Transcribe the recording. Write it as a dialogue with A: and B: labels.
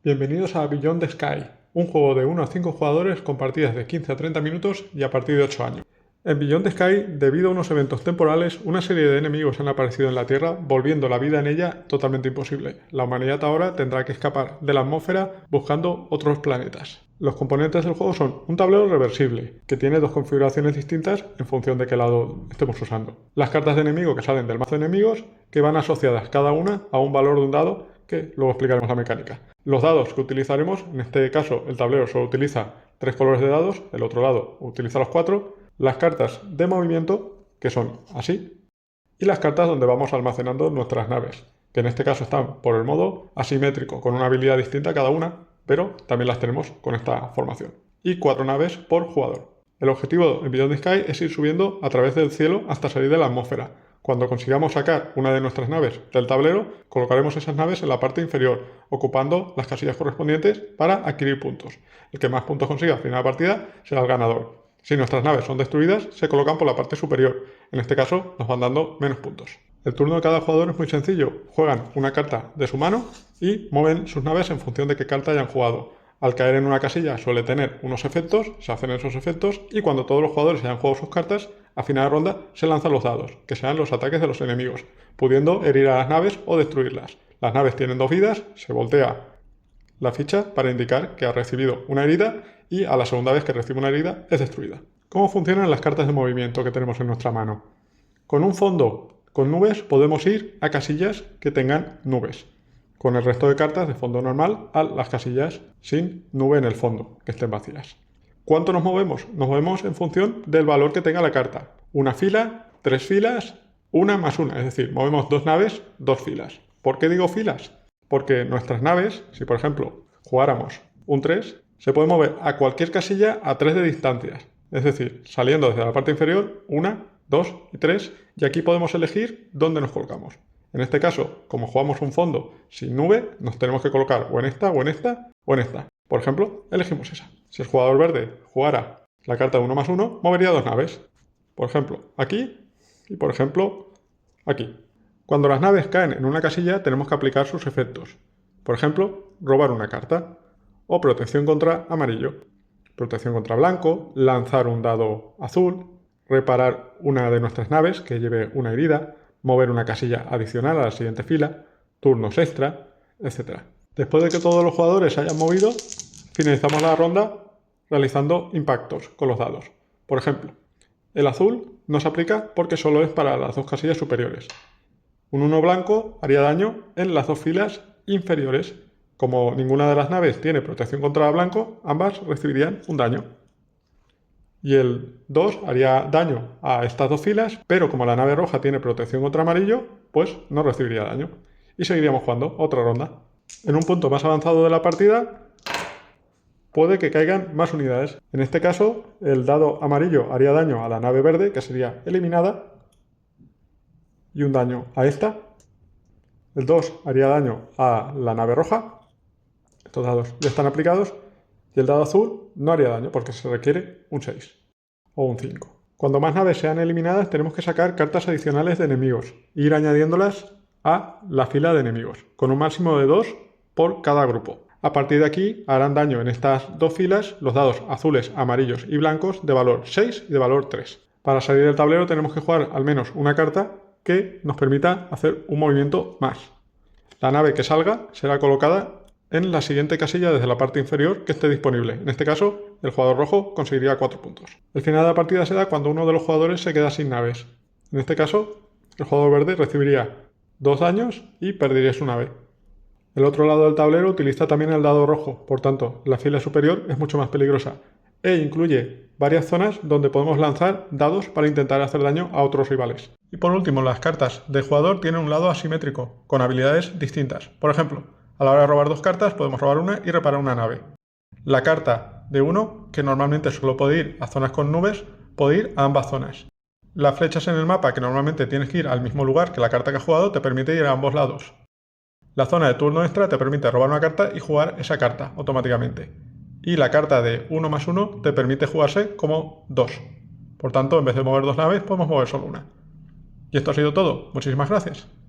A: Bienvenidos a Beyond the Sky, un juego de 1 a 5 jugadores con partidas de 15 a 30 minutos y a partir de 8 años. En Beyond the Sky, debido a unos eventos temporales, una serie de enemigos han aparecido en la Tierra, volviendo la vida en ella totalmente imposible. La humanidad ahora tendrá que escapar de la atmósfera buscando otros planetas. Los componentes del juego son un tablero reversible, que tiene dos configuraciones distintas en función de qué lado estemos usando. Las cartas de enemigo que salen del mazo de enemigos, que van asociadas cada una a un valor de un dado, que luego explicaremos la mecánica. Los dados que utilizaremos, en este caso el tablero solo utiliza 3 colores de dados, el otro lado utiliza los 4, las cartas de movimiento, que son así, y las cartas donde vamos almacenando nuestras naves, que en este caso están por el modo asimétrico, con una habilidad distinta cada una, pero también las tenemos con esta formación. Y 4 naves por jugador. El objetivo en Beyond the Sky es ir subiendo a través del cielo hasta salir de la atmósfera. Cuando consigamos sacar una de nuestras naves del tablero, colocaremos esas naves en la parte inferior, ocupando las casillas correspondientes para adquirir puntos. El que más puntos consiga al final de la partida será el ganador. Si nuestras naves son destruidas, se colocan por la parte superior. En este caso, nos van dando menos puntos. El turno de cada jugador es muy sencillo. Juegan una carta de su mano y mueven sus naves en función de qué carta hayan jugado. Al caer en una casilla suele tener unos efectos, se hacen esos efectos y cuando todos los jugadores hayan jugado sus cartas, a final de ronda se lanzan los dados, que serán los ataques de los enemigos, pudiendo herir a las naves o destruirlas. Las naves tienen 2 vidas, se voltea la ficha para indicar que ha recibido una herida y a la segunda vez que recibe una herida es destruida. ¿Cómo funcionan las cartas de movimiento que tenemos en nuestra mano? Con un fondo con nubes podemos ir a casillas que tengan nubes. Con el resto de cartas de fondo normal a las casillas sin nube en el fondo, que estén vacías. ¿Cuánto nos movemos? Nos movemos en función del valor que tenga la carta. Una fila, 3 filas, una más una. Es decir, movemos 2 naves, 2 filas. ¿Por qué digo filas? Porque nuestras naves, si por ejemplo jugáramos un 3, se puede mover a cualquier casilla a 3 de distancias. Es decir, saliendo desde la parte inferior, 1, 2 y 3, y aquí podemos elegir dónde nos colocamos. En este caso, como jugamos un fondo sin nube, nos tenemos que colocar o en esta, o en esta, o en esta. Por ejemplo, elegimos esa. Si el jugador verde jugara la carta de 1 más 1, movería 2 naves. Por ejemplo, aquí y por ejemplo, aquí. Cuando las naves caen en una casilla, tenemos que aplicar sus efectos. Por ejemplo, robar una carta o protección contra amarillo, protección contra blanco, lanzar un dado azul, reparar una de nuestras naves que lleve una herida, mover una casilla adicional a la siguiente fila, turnos extra, etc. Después de que todos los jugadores se hayan movido, finalizamos la ronda realizando impactos con los dados. Por ejemplo, el azul no se aplica porque solo es para las 2 casillas superiores. Un 1 blanco haría daño en las 2 filas inferiores. Como ninguna de las naves tiene protección contra blanco, ambas recibirían un daño. Y el 2 haría daño a estas 2 filas, pero como la nave roja tiene protección contra amarillo, pues no recibiría daño. Y seguiríamos jugando otra ronda. En un punto más avanzado de la partida, puede que caigan más unidades. En este caso, el dado amarillo haría daño a la nave verde, que sería eliminada, y un daño a esta. El 2 haría daño a la nave roja. Estos dados ya están aplicados. Y el dado azul no haría daño porque se requiere un 6 o un 5. Cuando más naves sean eliminadas tenemos que sacar cartas adicionales de enemigos e ir añadiéndolas a la fila de enemigos, con un máximo de 2 por cada grupo. A partir de aquí harán daño en estas 2 filas los dados azules, amarillos y blancos de valor 6 y de valor 3. Para salir del tablero tenemos que jugar al menos una carta que nos permita hacer un movimiento más. La nave que salga será colocada en la siguiente casilla desde la parte inferior que esté disponible. En este caso, el jugador rojo conseguiría 4 puntos. El final de la partida se da cuando uno de los jugadores se queda sin naves. En este caso, el jugador verde recibiría 2 daños y perdería su nave. El otro lado del tablero utiliza también el dado rojo, por tanto, la fila superior es mucho más peligrosa e incluye varias zonas donde podemos lanzar dados para intentar hacer daño a otros rivales. Y por último, las cartas del jugador tienen un lado asimétrico, con habilidades distintas. Por ejemplo, a la hora de robar 2 cartas podemos robar una y reparar una nave. La carta de 1, que normalmente solo puede ir a zonas con nubes, puede ir a ambas zonas. Las flechas en el mapa, que normalmente tienes que ir al mismo lugar que la carta que has jugado, te permite ir a ambos lados. La zona de turno extra te permite robar una carta y jugar esa carta automáticamente. Y la carta de 1 más 1 te permite jugarse como 2. Por tanto, en vez de mover 2 naves, podemos mover solo una. Y esto ha sido todo. Muchísimas gracias.